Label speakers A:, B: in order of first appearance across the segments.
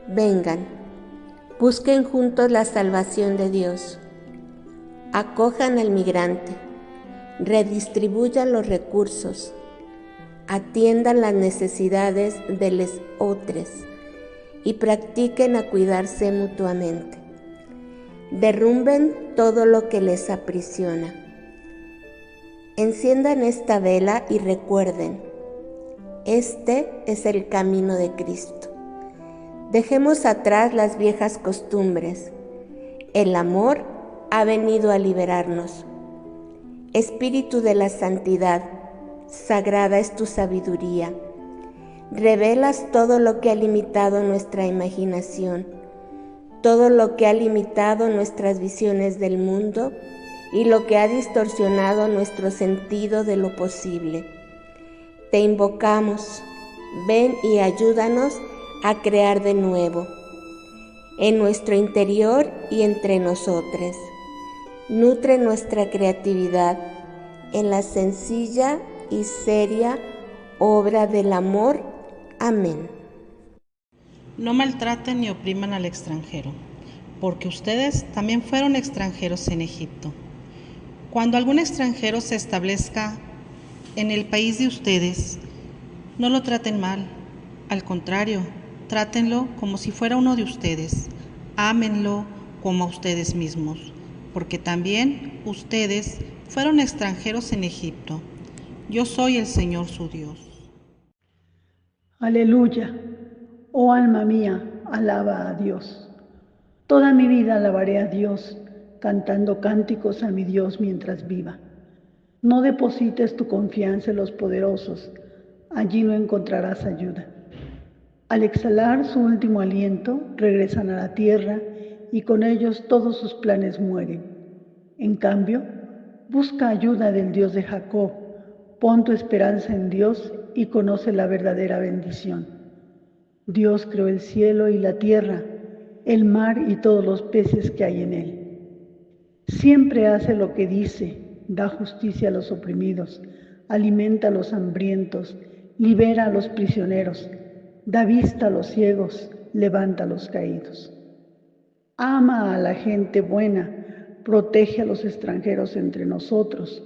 A: Vengan, busquen juntos la salvación de Dios. Acojan al migrante, redistribuyan los recursos, atiendan las necesidades de los otros y practiquen a cuidarse mutuamente. Derrumben todo lo que les aprisiona. Enciendan esta vela y recuerden, este es el camino de Cristo. Dejemos atrás las viejas costumbres. El amor ha venido a liberarnos. Espíritu de la santidad, sagrada es tu sabiduría. Revelas todo lo que ha limitado nuestra imaginación, todo lo que ha limitado nuestras visiones del mundo y lo que ha distorsionado nuestro sentido de lo posible. Te invocamos, ven y ayúdanos a crear de nuevo, en nuestro interior y entre nosotros. Nutre nuestra creatividad en la sencilla y seria obra del amor. Amén.
B: No maltraten ni opriman al extranjero, porque ustedes también fueron extranjeros en Egipto. Cuando algún extranjero se establezca en el país de ustedes, no lo traten mal, al contrario, trátenlo como si fuera uno de ustedes, ámenlo como a ustedes mismos, porque también ustedes fueron extranjeros en Egipto. Yo soy el Señor su Dios.
C: Aleluya, oh alma mía, alaba a Dios. Toda mi vida alabaré a Dios, cantando cánticos a mi Dios mientras viva. No deposites tu confianza en los poderosos, allí no encontrarás ayuda. Al exhalar su último aliento, regresan a la tierra y con ellos todos sus planes mueren. En cambio, busca ayuda del Dios de Jacob, pon tu esperanza en Dios y conoce la verdadera bendición. Dios creó el cielo y la tierra, el mar y todos los peces que hay en él. Siempre hace lo que dice, da justicia a los oprimidos, alimenta a los hambrientos, libera a los prisioneros, da vista a los ciegos, levanta a los caídos. Ama a la gente buena, protege a los extranjeros entre nosotros,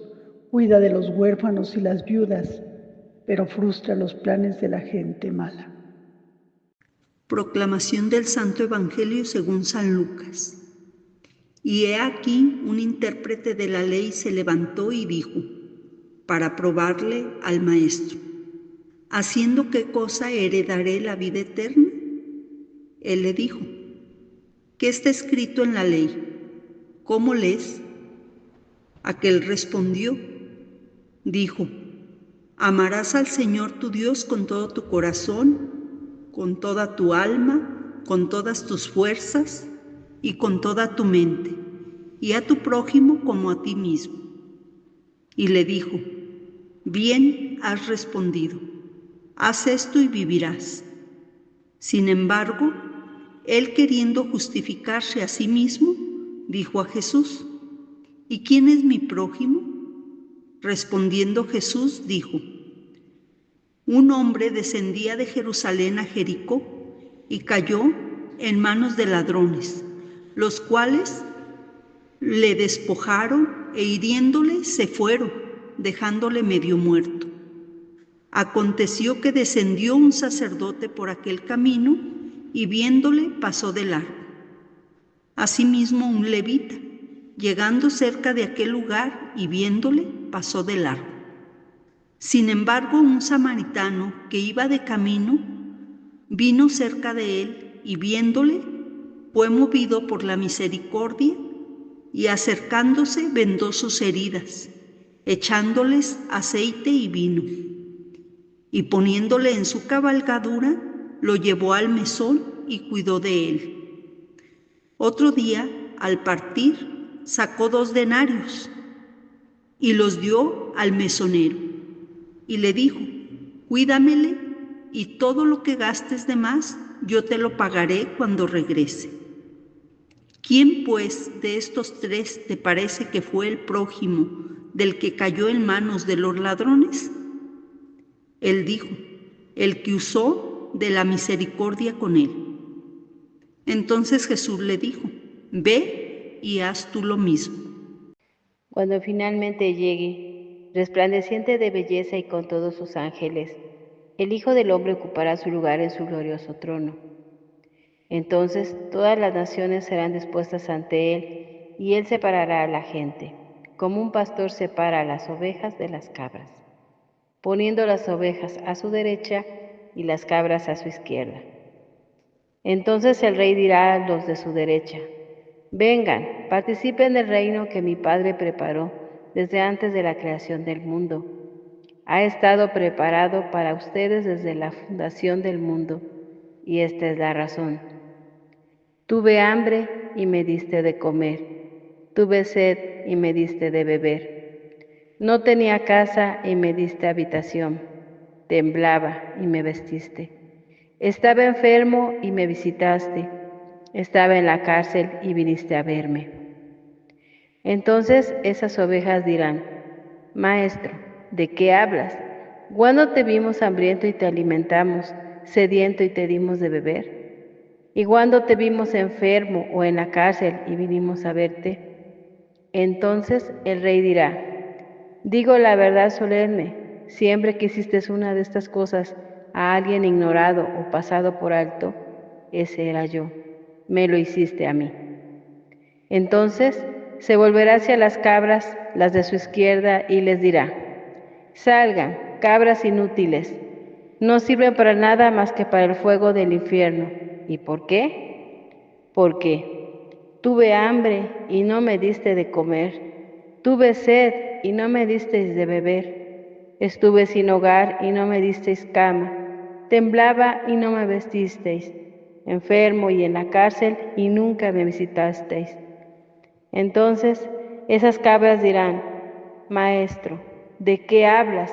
C: cuida de los huérfanos y las viudas, pero frustra los planes de la gente mala.
D: Proclamación del Santo Evangelio según San Lucas. Y he aquí un intérprete de la ley se levantó y dijo, para probarle al maestro, ¿haciendo qué cosa heredaré la vida eterna? Él le dijo, ¿qué está escrito en la ley? ¿Cómo lees? Aquel respondió, dijo, amarás al Señor tu Dios con todo tu corazón, con toda tu alma, con todas tus fuerzas y con toda tu mente, y a tu prójimo como a ti mismo. Y le dijo, bien has respondido, haz esto y vivirás. Sin embargo, él queriendo justificarse a sí mismo, dijo a Jesús, ¿y quién es mi prójimo? Respondiendo Jesús dijo, un hombre descendía de Jerusalén a Jericó y cayó en manos de ladrones, los cuales le despojaron e hiriéndole se fueron, dejándole medio muerto. Aconteció que descendió un sacerdote por aquel camino y viéndole pasó de largo. Asimismo un levita, llegando cerca de aquel lugar y viéndole, pasó de largo. Sin embargo, un samaritano que iba de camino vino cerca de él y viéndole, fue movido por la misericordia y acercándose vendó sus heridas, echándoles aceite y vino. Y poniéndole en su cabalgadura, lo llevó al mesón y cuidó de él. Otro día, al partir, sacó 2 denarios y los dio al mesonero. Y le dijo, cuídamele y todo lo que gastes de más, yo te lo pagaré cuando regrese. ¿Quién pues de estos 3 te parece que fue el prójimo del que cayó en manos de los ladrones? Él dijo, el que usó de la misericordia con él. Entonces Jesús le dijo: ve y haz tú lo mismo.
E: Cuando finalmente llegue, resplandeciente de belleza y con todos sus ángeles, el Hijo del Hombre ocupará su lugar en su glorioso trono. Entonces todas las naciones serán dispuestas ante él, y él separará a la gente, como un pastor separa a las ovejas de las cabras, poniendo las ovejas a su derecha y las cabras a su izquierda. Entonces el rey dirá a los de su derecha: vengan, participen del reino que mi Padre preparó desde antes de la creación del mundo. Ha estado preparado para ustedes desde la fundación del mundo, y esta es la razón. Tuve hambre y me diste de comer, tuve sed y me diste de beber. No tenía casa y me diste habitación, temblaba y me vestiste. Estaba enfermo y me visitaste, estaba en la cárcel y viniste a verme. Entonces esas ovejas dirán: Maestro, ¿de qué hablas? ¿Cuándo te vimos hambriento y te alimentamos, sediento y te dimos de beber? ¿Y cuándo te vimos enfermo o en la cárcel y vinimos a verte? Entonces el rey dirá: digo la verdad solemne, siempre que hiciste una de estas cosas a alguien ignorado o pasado por alto, ese era yo, me lo hiciste a mí. Entonces se volverá hacia las cabras, las de su izquierda, y les dirá: salgan, cabras inútiles, no sirven para nada más que para el fuego del infierno. ¿Y por qué? Porque tuve hambre y no me diste de comer, tuve sed y no me disteis de beber, estuve sin hogar y no me disteis cama, temblaba y no me vestisteis, enfermo y en la cárcel y nunca me visitasteis. Entonces esas cabras dirán: Maestro, ¿de qué hablas?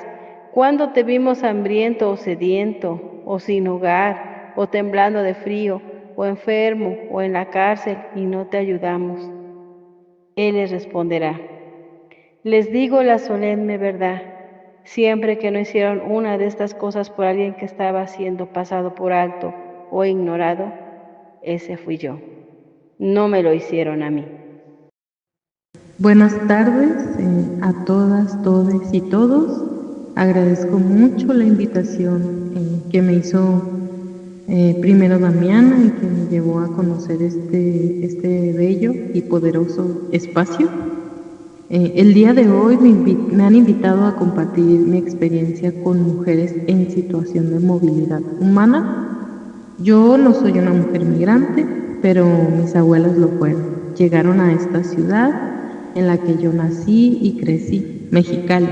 E: ¿Cuándo te vimos hambriento o sediento, o sin hogar, o temblando de frío, o enfermo, o en la cárcel, y no te ayudamos? Él les responderá: les digo la solemne verdad, siempre que no hicieron una de estas cosas por alguien que estaba siendo pasado por alto o ignorado, ese fui yo. No me lo hicieron a mí.
F: Buenas tardes a todas, todes y todos. Agradezco mucho la invitación que me hizo primero Damiana y que me llevó a conocer este bello y poderoso espacio. El día de hoy me han invitado a compartir mi experiencia con mujeres en situación de movilidad humana. Yo no soy una mujer migrante, pero mis abuelas lo fueron. Llegaron a esta ciudad en la que yo nací y crecí, Mexicali,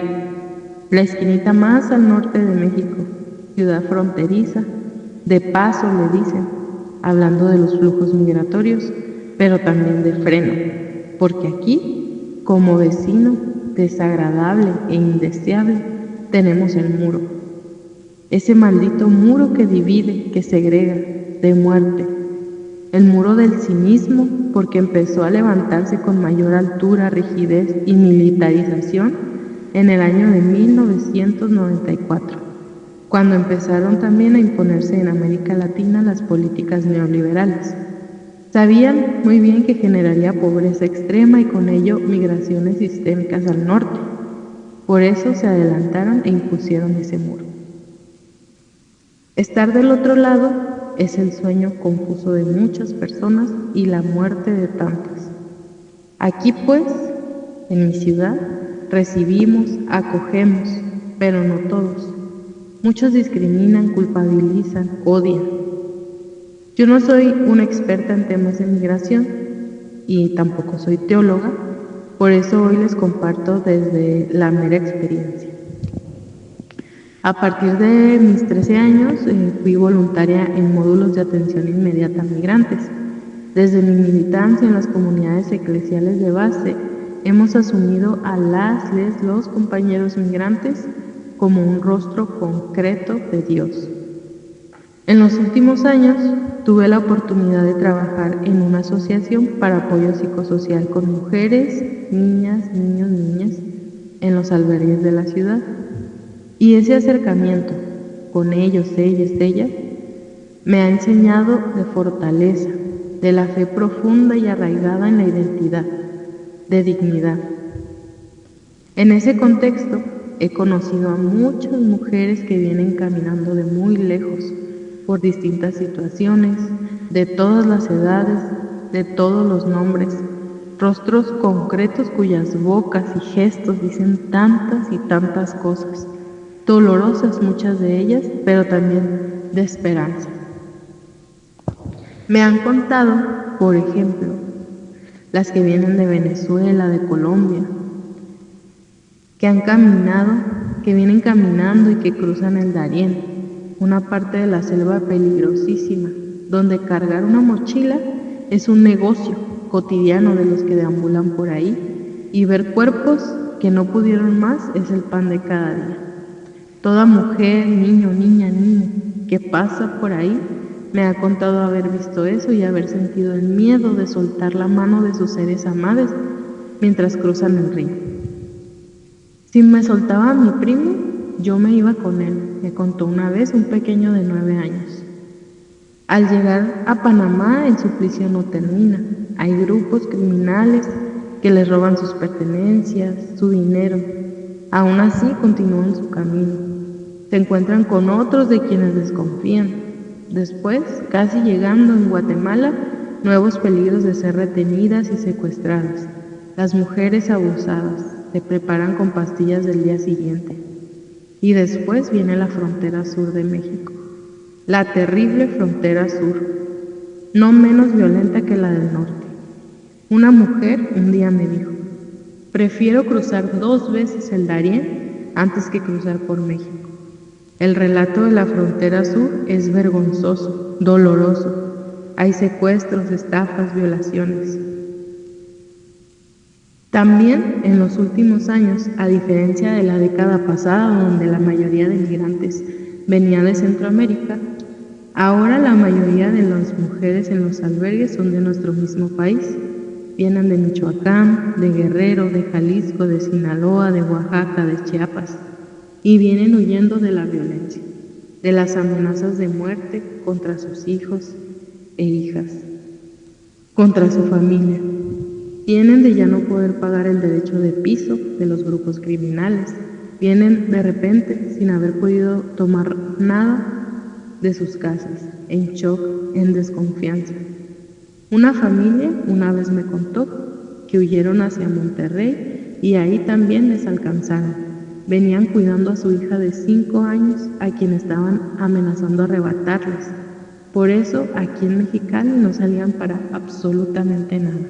F: la esquinita más al norte de México, ciudad fronteriza, de paso le dicen, hablando de los flujos migratorios, pero también de freno, porque aquí, como vecino desagradable e indeseable, tenemos el muro, ese maldito muro que divide, que segrega, de muerte, el muro del cinismo, porque empezó a levantarse con mayor altura, rigidez y militarización en el año de 1994, cuando empezaron también a imponerse en América Latina las políticas neoliberales. Sabían muy bien que generaría pobreza extrema y con ello migraciones sistémicas al norte. Por eso se adelantaron e impusieron ese muro. Estar del otro lado es el sueño confuso de muchas personas y la muerte de tantas. Aquí pues, en mi ciudad, recibimos, acogemos, pero no todos. Muchos discriminan, culpabilizan, odian. Yo no soy una experta en temas de migración y tampoco soy teóloga, por eso hoy les comparto desde la mera experiencia. A partir de mis 13 años fui voluntaria en módulos de atención inmediata a migrantes. Desde mi militancia en las comunidades eclesiales de base, hemos asumido a los compañeros migrantes como un rostro concreto de Dios. En los últimos años tuve la oportunidad de trabajar en una asociación para apoyo psicosocial con mujeres, niñas, niños, niñas en los albergues de la ciudad. Y ese acercamiento con ellos, ellas, me ha enseñado de fortaleza, de la fe profunda y arraigada en la identidad, de dignidad. En ese contexto, he conocido a muchas mujeres que vienen caminando de muy lejos, por distintas situaciones, de todas las edades, de todos los nombres, rostros concretos cuyas bocas y gestos dicen tantas y tantas cosas, dolorosas muchas de ellas, pero también de esperanza. Me han contado, por ejemplo, las que vienen de Venezuela, de Colombia, que han caminado, que vienen caminando y que cruzan el Darién, una parte de la selva peligrosísima, donde cargar una mochila es un negocio cotidiano de los que deambulan por ahí, y ver cuerpos que no pudieron más es el pan de cada día. Toda mujer, niño, niña, niño que pasa por ahí me ha contado haber visto eso y haber sentido el miedo de soltar la mano de sus seres amados mientras cruzan el río. Si me soltaba a mi primo, yo me iba con él, me contó una vez un pequeño de 9 años. Al llegar a Panamá, el suplicio no termina. Hay grupos criminales que les roban sus pertenencias, su dinero. Aún así, continúan su camino. Se encuentran con otros de quienes desconfían. Después, casi llegando en Guatemala, nuevos peligros de ser retenidas y secuestradas. Las mujeres abusadas se preparan con pastillas del día siguiente. Y después viene la frontera sur de México, la terrible frontera sur, no menos violenta que la del norte. Una mujer un día me dijo: prefiero cruzar 2 veces el Darién antes que cruzar por México. El relato de la frontera sur es vergonzoso, doloroso. Hay secuestros, estafas, violaciones. También en los últimos años, a diferencia de la década pasada, donde la mayoría de migrantes venía de Centroamérica, ahora la mayoría de las mujeres en los albergues son de nuestro mismo país. Vienen de Michoacán, de Guerrero, de Jalisco, de Sinaloa, de Oaxaca, de Chiapas, y vienen huyendo de la violencia, de las amenazas de muerte contra sus hijos e hijas, contra su familia. Vienen de ya no poder pagar el derecho de piso de los grupos criminales. Vienen de repente sin haber podido tomar nada de sus casas, en shock, en desconfianza. Una familia una vez me contó que huyeron hacia Monterrey y ahí también les alcanzaron. Venían cuidando a su hija de 5 años a quien estaban amenazando arrebatarles. Por eso aquí en Mexicali no salían para absolutamente nada.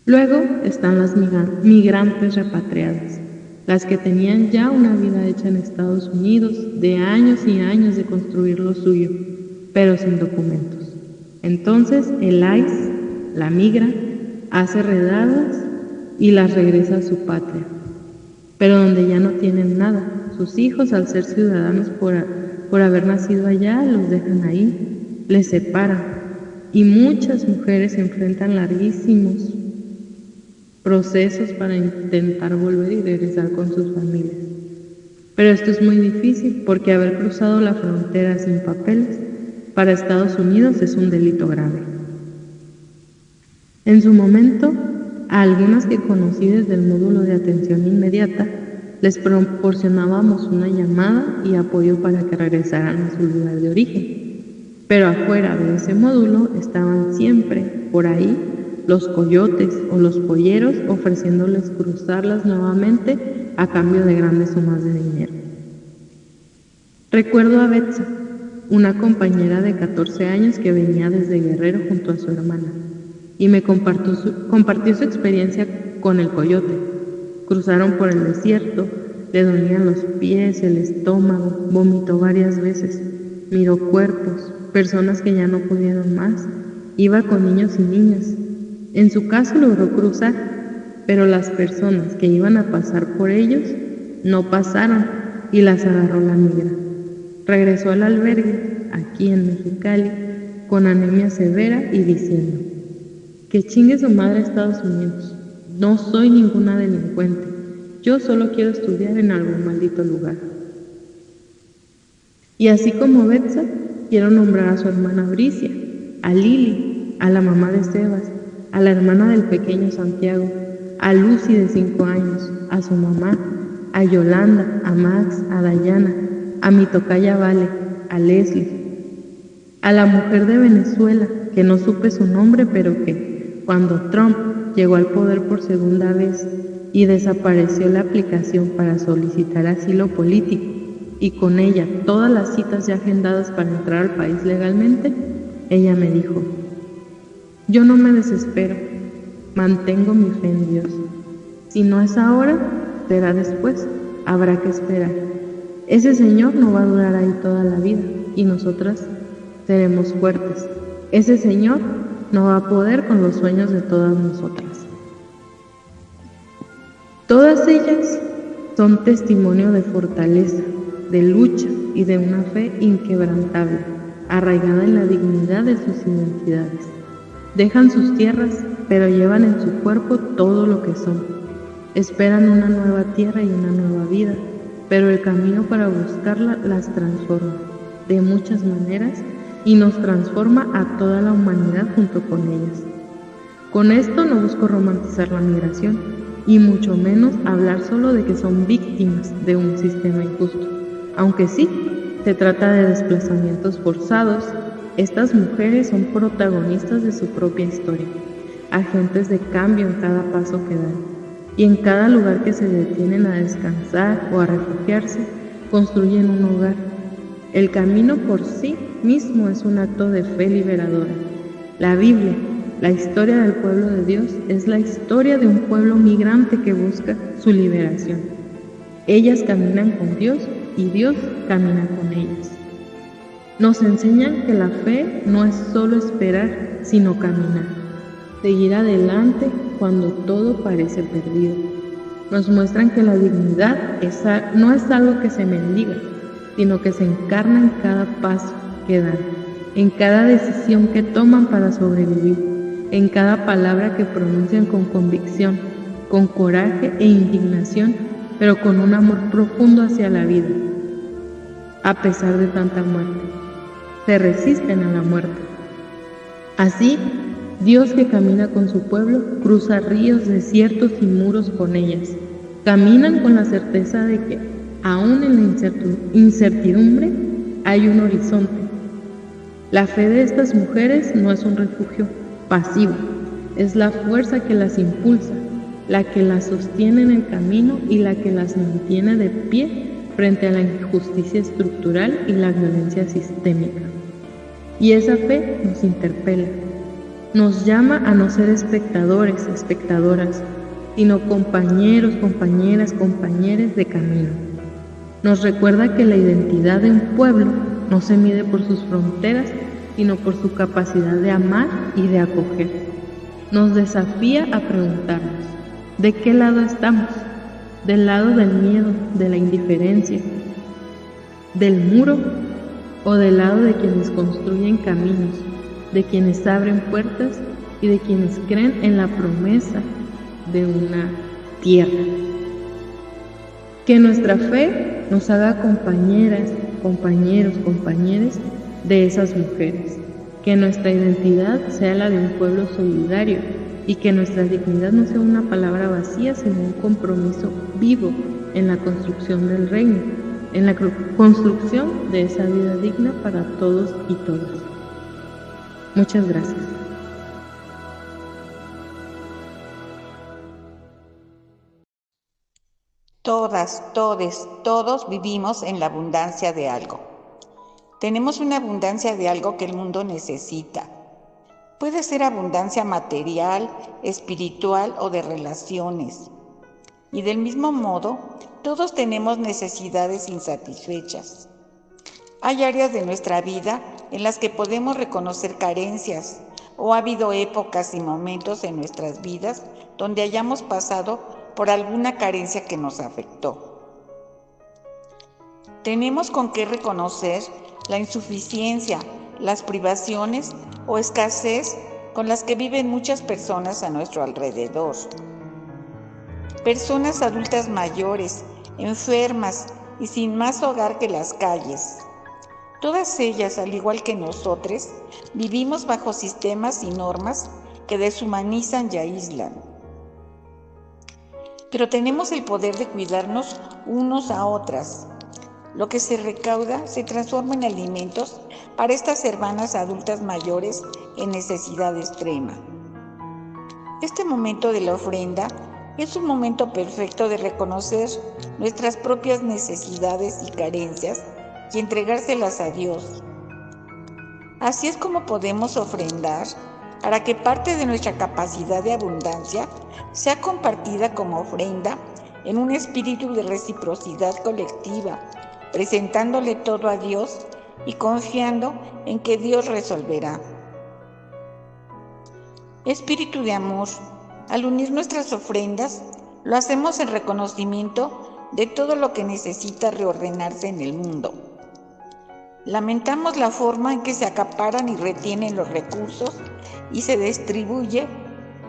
F: Luego están las migrantes repatriadas, las que tenían ya una vida hecha en Estados Unidos, de años y años de construir lo suyo, pero sin documentos. Entonces el ICE la migra, hace redadas y las regresa a su patria, pero donde ya no tienen nada. Sus hijos, al ser ciudadanos por haber nacido allá, los dejan ahí, les separan, y muchas mujeres enfrentan larguísimos procesos para intentar volver y regresar con sus familias. Pero esto es muy difícil porque haber cruzado la frontera sin papeles para Estados Unidos es un delito grave. En su momento, a algunas que conocí desde el módulo de atención inmediata, les proporcionábamos una llamada y apoyo para que regresaran a su lugar de origen. Pero afuera de ese módulo estaban siempre, por ahí, los coyotes o los polleros ofreciéndoles cruzarlas nuevamente a cambio de grandes sumas de dinero. Recuerdo a Betsa, una compañera de 14 años que venía desde Guerrero junto a su hermana, y me compartió su experiencia con el coyote. Cruzaron por el desierto, le dolían los pies, el estómago, vomitó varias veces, miró cuerpos, personas que ya no pudieron más, iba con niños y niñas. En su caso logró cruzar, pero las personas que iban a pasar por ellos no pasaron y las agarró la migra. Regresó al albergue, aquí en Mexicali, con anemia severa y diciendo: que chingue su madre a Estados Unidos, no soy ninguna delincuente, yo solo quiero estudiar en algún maldito lugar. Y así como Betsa, quiero nombrar a su hermana Bricia, a Lili, a la mamá de Sebas, a la hermana del pequeño Santiago, a Lucy de 5 años, a su mamá, a Yolanda, a Max, a Dayana, a mi tocaya Vale, a Leslie, a la mujer de Venezuela, que no supe su nombre, pero que, cuando Trump llegó al poder por segunda vez y desapareció la aplicación para solicitar asilo político, y con ella todas las citas ya agendadas para entrar al país legalmente, ella me dijo: yo no me desespero, mantengo mi fe en Dios. Si no es ahora, será después, habrá que esperar. Ese Señor no va a durar ahí toda la vida y nosotras seremos fuertes. Ese Señor no va a poder con los sueños de todas nosotras. Todas ellas son testimonio de fortaleza, de lucha y de una fe inquebrantable, arraigada en la dignidad de sus identidades. Dejan sus tierras, pero llevan en su cuerpo todo lo que son. Esperan una nueva tierra y una nueva vida, pero el camino para buscarla las transforma de muchas maneras y nos transforma a toda la humanidad junto con ellas. Con esto no busco romantizar la migración y mucho menos hablar solo de que son víctimas de un sistema injusto. Aunque sí, se trata de desplazamientos forzados, estas mujeres son protagonistas de su propia historia, agentes de cambio en cada paso que dan, y en cada lugar que se detienen a descansar o a refugiarse, construyen un hogar. El camino por sí mismo es un acto de fe liberadora. La Biblia, la historia del pueblo de Dios, es la historia de un pueblo migrante que busca su liberación. Ellas caminan con Dios y Dios camina con ellas. Nos enseñan que la fe no es solo esperar, sino caminar, seguir adelante cuando todo parece perdido. Nos muestran que la dignidad no es algo que se mendiga, sino que se encarna en cada paso que dan, en cada decisión que toman para sobrevivir, en cada palabra que pronuncian con convicción, con coraje e indignación, pero con un amor profundo hacia la vida. A pesar de tanta muerte, se resisten a la muerte. Así, Dios que camina con su pueblo cruza ríos, desiertos y muros con ellas. Caminan con la certeza de que, aún en la incertidumbre, hay un horizonte. La fe de estas mujeres no es un refugio pasivo, es la fuerza que las impulsa, la que las sostiene en el camino y la que las mantiene de pie frente a la injusticia estructural y la violencia sistémica. Y esa fe nos interpela, nos llama a no ser espectadores, espectadoras, sino compañeros, compañeras, compañeres de camino. Nos recuerda que la identidad de un pueblo no se mide por sus fronteras, sino por su capacidad de amar y de acoger. Nos desafía a preguntarnos, ¿de qué lado estamos? ¿Del lado del miedo, de la indiferencia, del muro, o del lado de quienes construyen caminos, de quienes abren puertas y de quienes creen en la promesa de una tierra? Que nuestra fe nos haga compañeras, compañeros, compañeres de esas mujeres, que nuestra identidad sea la de un pueblo solidario y que nuestra dignidad no sea una palabra vacía, sino un compromiso vivo en la construcción del reino, en la construcción de esa vida digna para todos y todas. Muchas gracias.
G: Todas, todes, todos vivimos en la abundancia de algo. Tenemos una abundancia de algo que el mundo necesita. Puede ser abundancia material, espiritual o de relaciones. Y del mismo modo, todos tenemos necesidades insatisfechas. Hay áreas de nuestra vida en las que podemos reconocer carencias, o ha habido épocas y momentos en nuestras vidas donde hayamos pasado por alguna carencia que nos afectó. Tenemos con qué reconocer la insuficiencia, las privaciones o escasez con las que viven muchas personas a nuestro alrededor. Personas adultas mayores, enfermas y sin más hogar que las calles. Todas ellas, al igual que nosotros, vivimos bajo sistemas y normas que deshumanizan y aíslan. Pero tenemos el poder de cuidarnos unos a otras. Lo que se recauda se transforma en alimentos para estas hermanas adultas mayores en necesidad extrema. Este momento de la ofrenda es un momento perfecto de reconocer nuestras propias necesidades y carencias y entregárselas a Dios. Así es como podemos ofrendar para que parte de nuestra capacidad de abundancia sea compartida como ofrenda en un espíritu de reciprocidad colectiva, presentándole todo a Dios y confiando en que Dios resolverá. Espíritu de amor, al unir nuestras ofrendas, lo hacemos en reconocimiento de todo lo que necesita reordenarse en el mundo. Lamentamos la forma en que se acaparan y retienen los recursos y se distribuye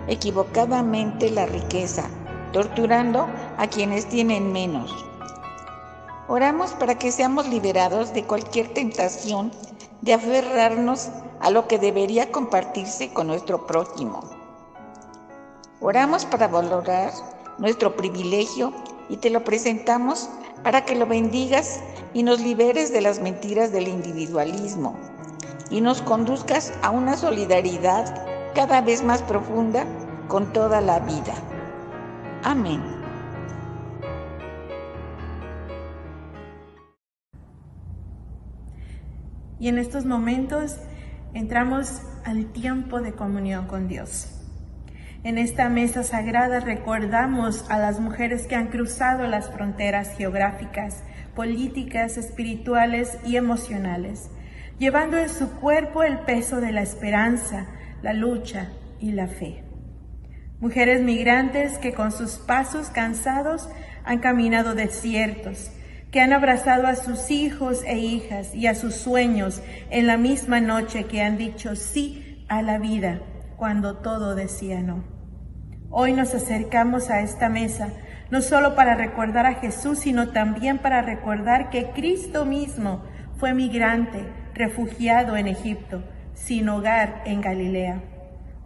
G: equivocadamente la riqueza, torturando a quienes tienen menos. Oramos para que seamos liberados de cualquier tentación de aferrarnos a lo que debería compartirse con nuestro prójimo. Oramos para valorar nuestro privilegio y te lo presentamos para que lo bendigas y nos liberes de las mentiras del individualismo y nos conduzcas a una solidaridad cada vez más profunda con toda la vida. Amén.
H: Y en estos momentos entramos al tiempo de comunión con Dios. En esta mesa sagrada recordamos a las mujeres que han cruzado las fronteras geográficas, políticas, espirituales y emocionales, llevando en su cuerpo el peso de la esperanza, la lucha y la fe. Mujeres migrantes que con sus pasos cansados han caminado desiertos, que han abrazado a sus hijos e hijas y a sus sueños en la misma noche que han dicho sí a la vida cuando todo decía no. Hoy nos acercamos a esta mesa, no solo para recordar a Jesús, sino también para recordar que Cristo mismo fue migrante, refugiado en Egipto, sin hogar en Galilea,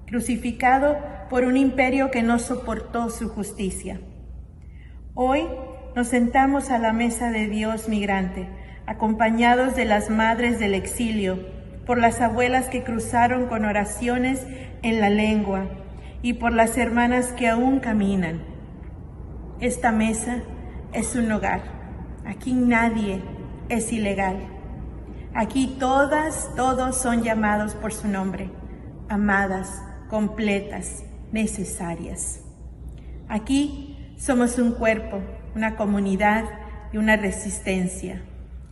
H: crucificado por un imperio que no soportó su justicia. Hoy nos sentamos a la mesa de Dios migrante, acompañados de las madres del exilio, por las abuelas que cruzaron con oraciones en la lengua y por las hermanas que aún caminan. Esta mesa es un hogar. Aquí nadie es ilegal. Aquí todas, todos son llamados por su nombre, amadas, completas, necesarias. Aquí somos un cuerpo, una comunidad y una resistencia.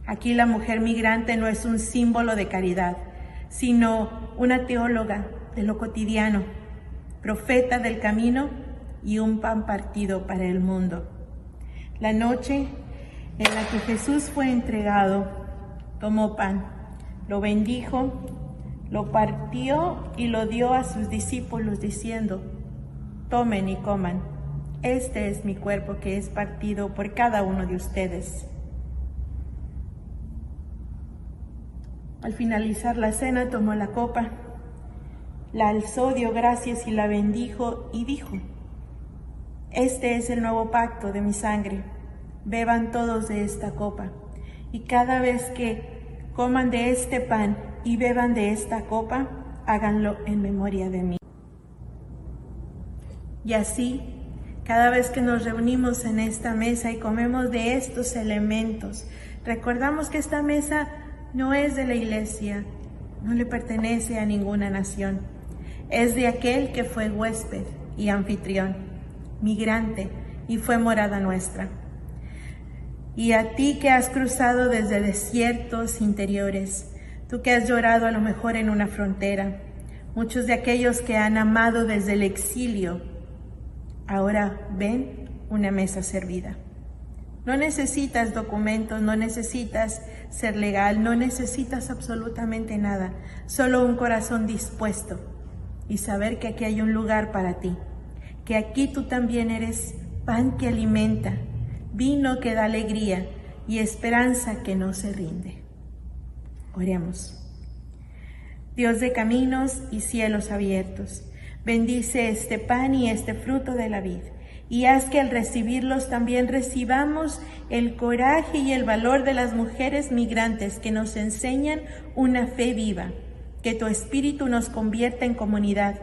H: Aquí la mujer migrante no es un símbolo de caridad, sino una teóloga de lo cotidiano, profeta del camino y un pan partido para el mundo. La noche en la que Jesús fue entregado, tomó pan, lo bendijo, lo partió y lo dio a sus discípulos diciendo: tomen y coman, este es mi cuerpo que es partido por cada uno de ustedes. Al finalizar la cena tomó la copa, la alzó, dio gracias y la bendijo y dijo: este es el nuevo pacto de mi sangre, beban todos de esta copa, y cada vez que coman de este pan y beban de esta copa, háganlo en memoria de mí. Y así, cada vez que nos reunimos en esta mesa y comemos de estos elementos, recordamos que esta mesa no es de la iglesia, no le pertenece a ninguna nación. Es de aquel que fue huésped y anfitrión, migrante y fue morada nuestra. Y a ti que has cruzado desde desiertos interiores, tú que has llorado a lo mejor en una frontera, muchos de aquellos que han amado desde el exilio, ahora ven una mesa servida. No necesitas documentos, no necesitas ser legal, no necesitas absolutamente nada, solo un corazón dispuesto y saber que aquí hay un lugar para ti, que aquí tú también eres pan que alimenta, vino que da alegría y esperanza que no se rinde. Oremos. Dios de caminos y cielos abiertos, bendice este pan y este fruto de la vid, y haz que al recibirlos también recibamos el coraje y el valor de las mujeres migrantes que nos enseñan una fe viva. Que tu Espíritu nos convierta en comunidad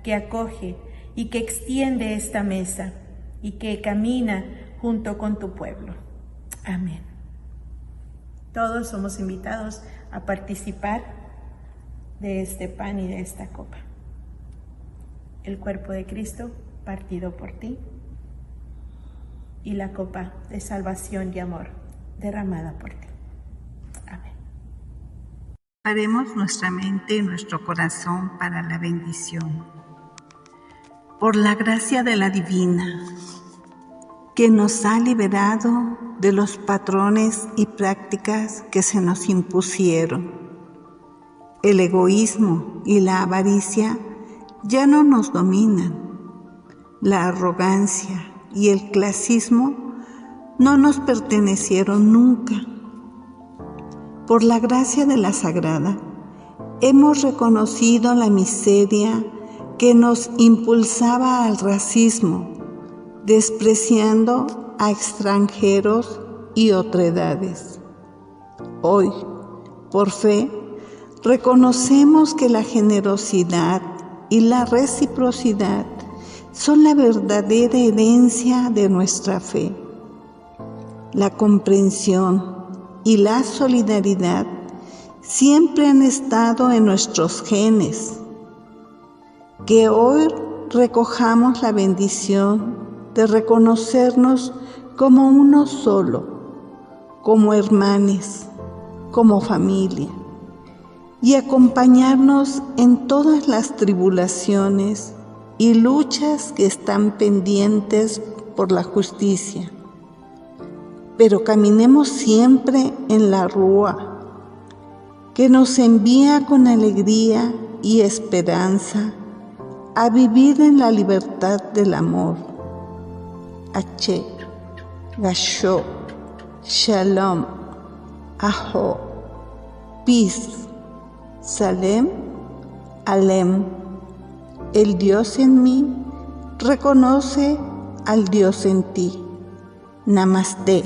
H: que acoge y que extiende esta mesa y que camina junto con tu pueblo. Amén. Todos somos invitados a participar de este pan y de esta copa. El cuerpo de Cristo partido por ti y la copa de salvación y amor derramada por ti. Amén.
I: Preparemos nuestra mente y nuestro corazón para la bendición. Por la gracia de la Divina, que nos ha liberado de los patrones y prácticas que se nos impusieron. El egoísmo y la avaricia ya no nos dominan. La arrogancia y el clasismo no nos pertenecieron nunca. Por la gracia de la Sagrada, hemos reconocido la miseria que nos impulsaba al racismo, despreciando a extranjeros y otredades. Hoy, por fe, reconocemos que la generosidad y la reciprocidad son la verdadera herencia de nuestra fe. La comprensión y la solidaridad siempre han estado en nuestros genes. Que hoy recojamos la bendición de reconocernos como uno solo, como hermanos, como familia, y acompañarnos en todas las tribulaciones y luchas que están pendientes por la justicia. Pero caminemos siempre en la rúa, que nos envía con alegría y esperanza a vivir en la libertad del amor. Ache, Gasho, Shalom, Aho, Peace, Salem, Alem. El Dios en mí reconoce al Dios en ti. Namaste.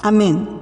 I: Amén.